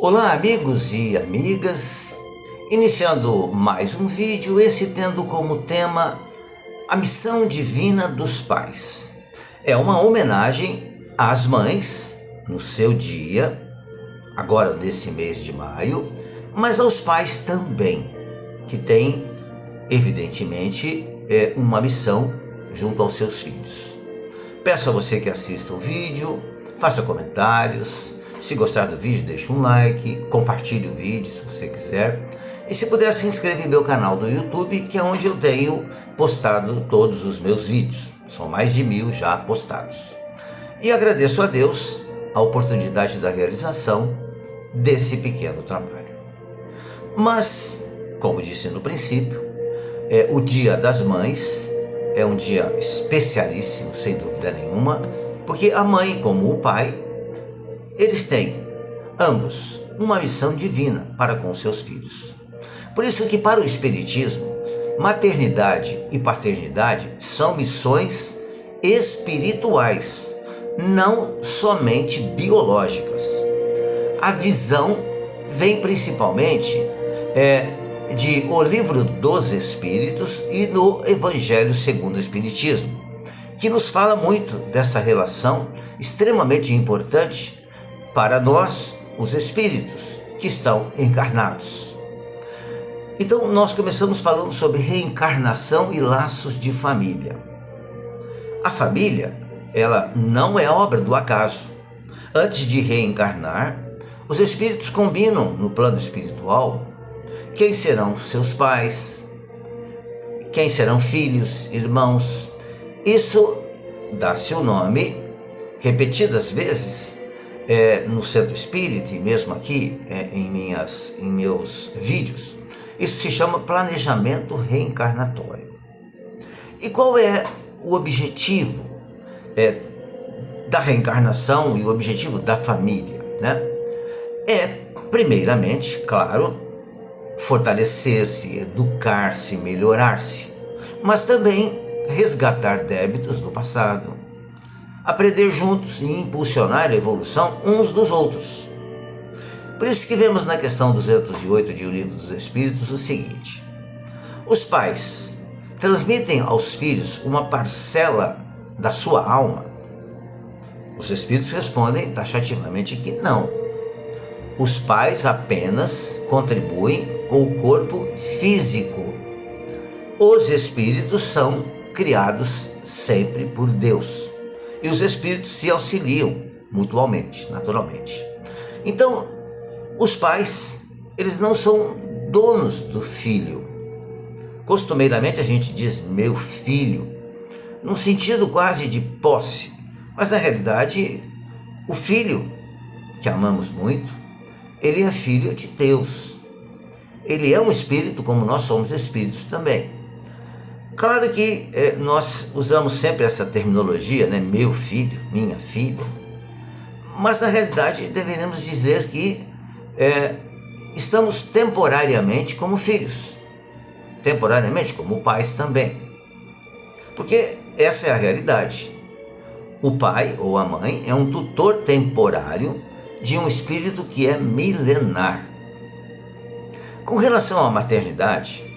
Olá amigos e amigas, iniciando mais um vídeo, esse tendo como tema a missão divina dos pais. É uma homenagem às mães no seu dia, agora nesse mês de maio, mas aos pais também, que têm evidentemente uma missão junto aos seus filhos. Peço a você que assista o vídeo, faça comentários. Se gostar do vídeo, deixe um like, compartilhe o vídeo se você quiser. E se puder, se inscreva em meu canal do YouTube, que é onde eu tenho postado todos os meus vídeos. São mais de 1000 já postados. E agradeço a Deus a oportunidade da realização desse pequeno trabalho. Mas, como disse no princípio, o Dia das Mães é um dia especialíssimo, sem dúvida nenhuma, porque a mãe, como o pai, eles têm, ambos, uma missão divina para com seus filhos. Por isso que para o Espiritismo, maternidade e paternidade são missões espirituais, não somente biológicas. A visão vem principalmente de O Livro dos Espíritos e no Evangelho segundo o Espiritismo, que nos fala muito dessa relação extremamente importante para nós, os espíritos que estão encarnados. Então nós começamos falando sobre reencarnação e laços de família. A família, ela não é obra do acaso. Antes de reencarnar, os espíritos combinam no plano espiritual quem serão seus pais, quem serão filhos, irmãos. Isso dá-se o nome, repetidas vezes, no centro espírita e mesmo aqui em meus vídeos, isso se chama planejamento reencarnatório. E qual é o objetivo da reencarnação e o objetivo da família, né? Primeiramente, claro, fortalecer-se, educar-se, melhorar-se, mas também resgatar débitos do passado, aprender juntos e impulsionar a evolução uns dos outros. Por isso que vemos na questão 208 de O Livro dos Espíritos o seguinte: os pais transmitem aos filhos uma parcela da sua alma? Os espíritos respondem taxativamente que não. Os pais apenas contribuem com o corpo físico. Os espíritos são criados sempre por Deus. E os espíritos se auxiliam mutuamente, naturalmente. Então, os pais, eles não são donos do filho. Costumeiramente a gente diz meu filho, num sentido quase de posse. Mas na realidade, o filho, que amamos muito, ele é filho de Deus. Ele é um espírito como nós somos espíritos também. Claro que nós usamos sempre essa terminologia, né? Meu filho, minha filha. Mas na realidade deveríamos dizer que estamos temporariamente como filhos. Temporariamente como pais também. Porque essa é a realidade. O pai ou a mãe é um tutor temporário de um espírito que é milenar. Com relação à maternidade,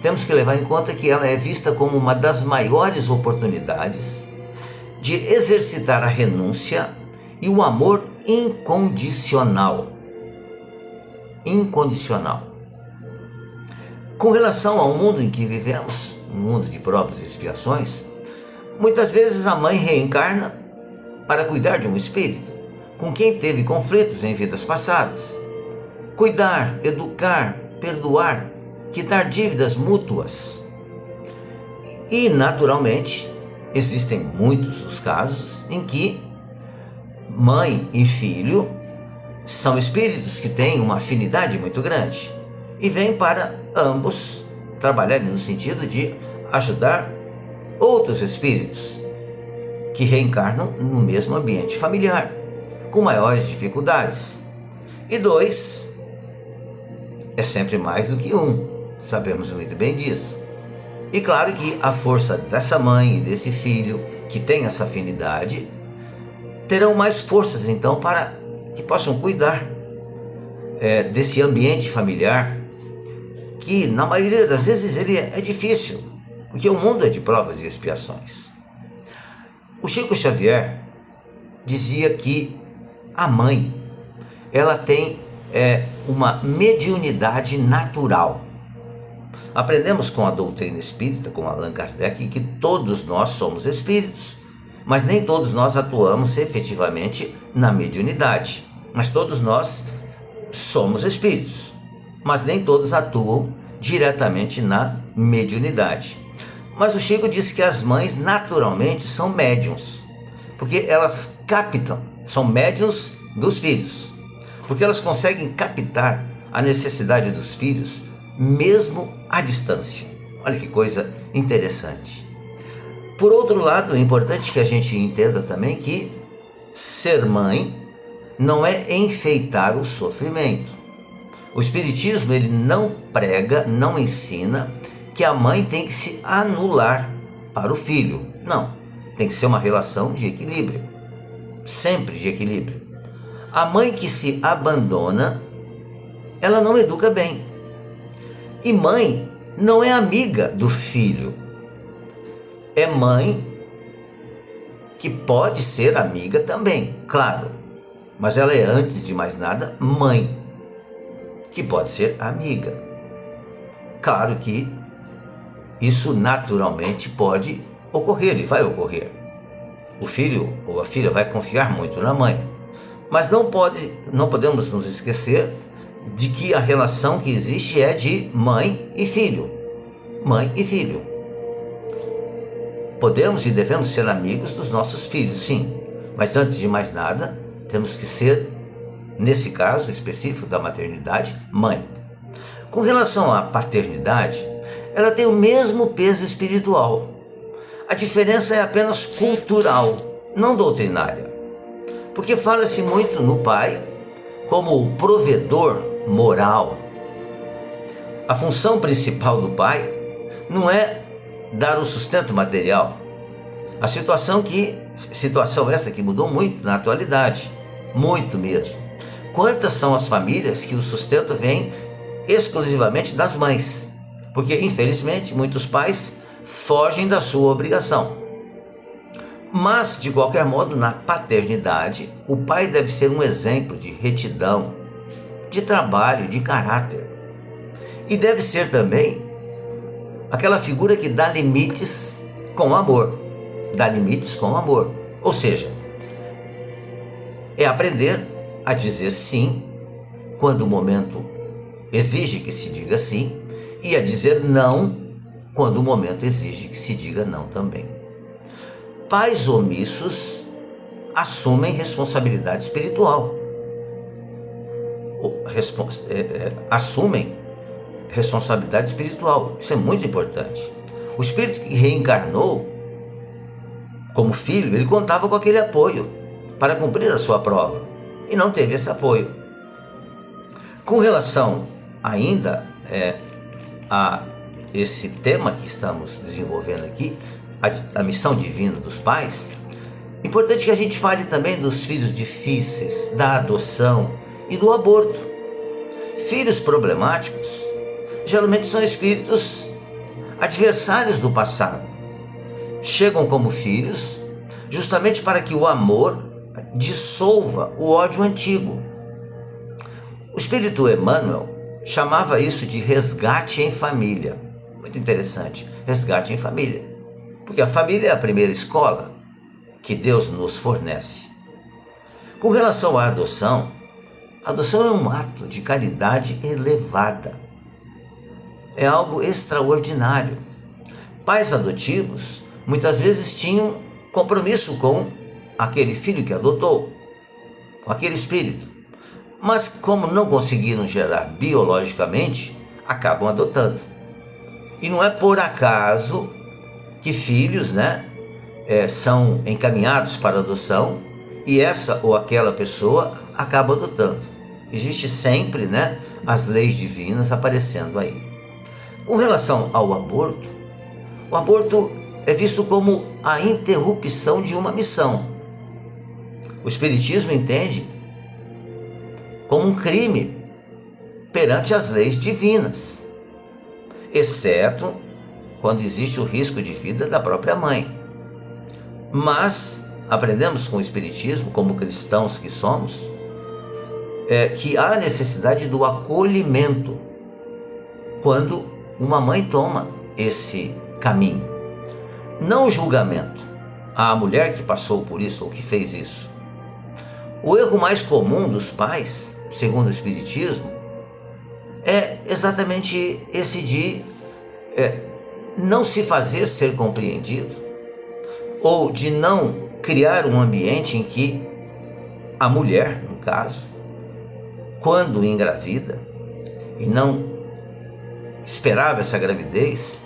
temos que levar em conta que ela é vista como uma das maiores oportunidades de exercitar a renúncia e o amor incondicional. Incondicional. Com relação ao mundo em que vivemos, um mundo de provas e expiações, muitas vezes a mãe reencarna para cuidar de um espírito com quem teve conflitos em vidas passadas. Cuidar, educar, perdoar, quitar dívidas mútuas. E, naturalmente, existem muitos os casos em que mãe e filho são espíritos que têm uma afinidade muito grande e vêm para ambos trabalharem no sentido de ajudar outros espíritos que reencarnam no mesmo ambiente familiar, com maiores dificuldades. E 2 é sempre mais do que 1. Sabemos muito bem disso. E claro que a força dessa mãe e desse filho que tem essa afinidade terão mais forças então para que possam cuidar desse ambiente familiar, que na maioria das vezes ele é difícil, porque o mundo é de provas e expiações. O Chico Xavier dizia que a mãe, ela tem uma mediunidade natural. Aprendemos com a doutrina espírita, com Allan Kardec, que todos nós somos espíritos, mas nem todos nós atuamos efetivamente na mediunidade. Mas todos nós somos espíritos, mas nem todos atuam diretamente na mediunidade. Mas o Chico disse que as mães naturalmente são médiuns, porque elas captam, são médiuns dos filhos, porque elas conseguem captar a necessidade dos filhos mesmo à distância. Olha que coisa interessante. Por outro lado, é importante que a gente entenda também que ser mãe não é enfeitar o sofrimento. O Espiritismo, ele não prega, não ensina que a mãe tem que se anular para o filho. Não, tem que ser uma relação de equilíbrio, sempre de equilíbrio. A mãe que se abandona, ela não educa bem. E mãe não é amiga do filho. É mãe que pode ser amiga também, claro, mas ela é, antes de mais nada, mãe, que pode ser amiga. Claro que isso naturalmente pode ocorrer e vai ocorrer. O filho ou a filha vai confiar muito na mãe, mas não podemos nos esquecer de que a relação que existe é de mãe e filho. Mãe e filho. Podemos e devemos ser amigos dos nossos filhos, sim, mas antes de mais nada, temos que ser, nesse caso específico da maternidade, mãe. Com relação à paternidade, ela tem o mesmo peso espiritual. A diferença é apenas cultural, não doutrinária. Porque fala-se muito no pai como o provedor moral. A função principal do pai não é dar o sustento material. A situação essa que mudou muito na atualidade, muito mesmo. Quantas são as famílias que o sustento vem exclusivamente das mães? Porque, infelizmente, muitos pais fogem da sua obrigação. Mas, de qualquer modo, na paternidade, o pai deve ser um exemplo de retidão, de trabalho, de caráter. E deve ser também aquela figura que dá limites com amor. Dá limites com amor. Ou seja, é aprender a dizer sim quando o momento exige que se diga sim, e a dizer não quando o momento exige que se diga não também. Pais omissos assumem responsabilidade espiritual. Assumem responsabilidade espiritual. Isso é muito importante. O espírito que reencarnou como filho, ele contava com aquele apoio para cumprir a sua prova e não teve esse apoio. Com relação ainda a esse tema que estamos desenvolvendo aqui, a missão divina dos pais, é importante que a gente fale também dos filhos difíceis, da adoção e do aborto. Filhos problemáticos geralmente são espíritos adversários do passado. Chegam como filhos justamente para que o amor dissolva o ódio antigo. O espírito Emmanuel chamava isso de resgate em família. Muito interessante, resgate em família. Porque a família é a primeira escola que Deus nos fornece. Com relação à adoção, a adoção é um ato de caridade elevada. É algo extraordinário. Pais adotivos muitas vezes tinham compromisso com aquele filho que adotou, com aquele espírito. Mas como não conseguiram gerar biologicamente, acabam adotando. E não é por acaso que filhos, são encaminhados para adoção e essa ou aquela pessoa acaba adotando. Existe sempre, as leis divinas aparecendo aí. Com relação ao aborto, o aborto é visto como a interrupção de uma missão. O Espiritismo entende como um crime perante as leis divinas, exceto quando existe o risco de vida da própria mãe. Mas aprendemos com o Espiritismo, como cristãos que somos, que há necessidade do acolhimento quando uma mãe toma esse caminho. Não o julgamento à mulher que passou por isso ou que fez isso. O erro mais comum dos pais, segundo o Espiritismo, é exatamente esse de não se fazer ser compreendido, ou de não criar um ambiente em que a mulher, no caso, quando engravida e não esperava essa gravidez,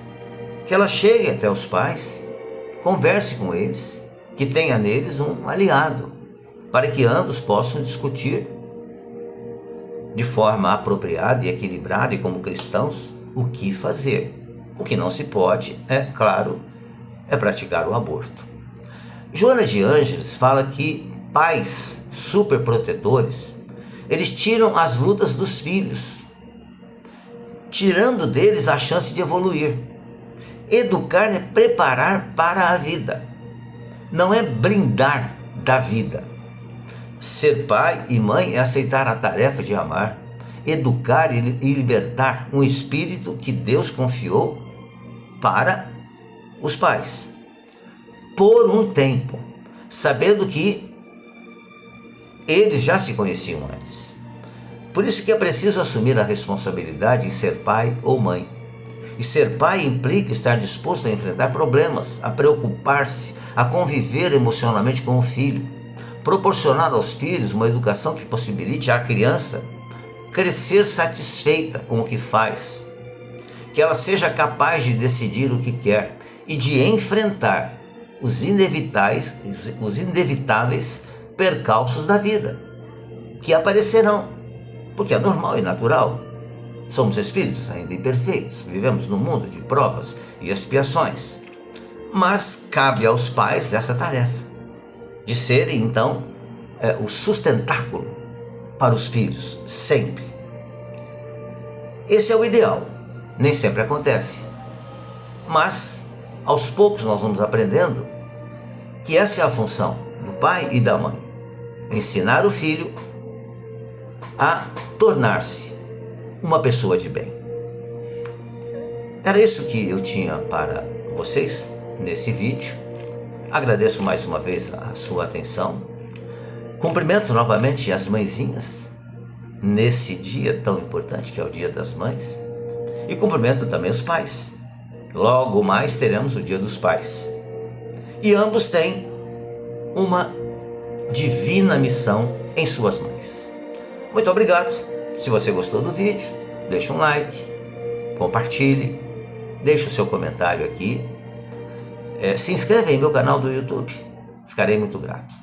que ela chegue até os pais, converse com eles, que tenha neles um aliado, para que ambos possam discutir de forma apropriada e equilibrada e como cristãos o que fazer. O que não se pode, claro, é praticar o aborto. Joana de Ângeles fala que pais superprotetores, eles tiram as lutas dos filhos, tirando deles a chance de evoluir. Educar é preparar para a vida, não é brindar da vida. Ser pai e mãe é aceitar a tarefa de amar, educar e libertar um espírito que Deus confiou para os pais, por um tempo, sabendo que eles já se conheciam antes. Por isso que é preciso assumir a responsabilidade em ser pai ou mãe. E ser pai implica estar disposto a enfrentar problemas, a preocupar-se, a conviver emocionalmente com o filho, proporcionar aos filhos uma educação que possibilite à criança crescer satisfeita com o que faz, que ela seja capaz de decidir o que quer e de enfrentar os inevitáveis percalços da vida, que aparecerão, porque é normal e natural. Somos espíritos ainda imperfeitos, vivemos num mundo de provas e expiações. Mas cabe aos pais essa tarefa, de serem então o sustentáculo para os filhos, sempre. Esse é o ideal, nem sempre acontece. Mas aos poucos nós vamos aprendendo que essa é a função do pai e da mãe: ensinar o filho a tornar-se uma pessoa de bem. Era isso que eu tinha para vocês nesse vídeo. Agradeço mais uma vez a sua atenção. Cumprimento novamente as mãezinhas nesse dia tão importante que é o Dia das Mães. E cumprimento também os pais. Logo mais teremos o Dia dos Pais. E ambos têm uma divina missão em suas mãos. Muito obrigado. Se você gostou do vídeo, deixe um like, compartilhe, deixe o seu comentário aqui. Se inscreva em meu canal do YouTube. Ficarei muito grato.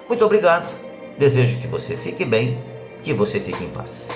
Muito obrigado. Desejo que você fique bem, que você fique em paz.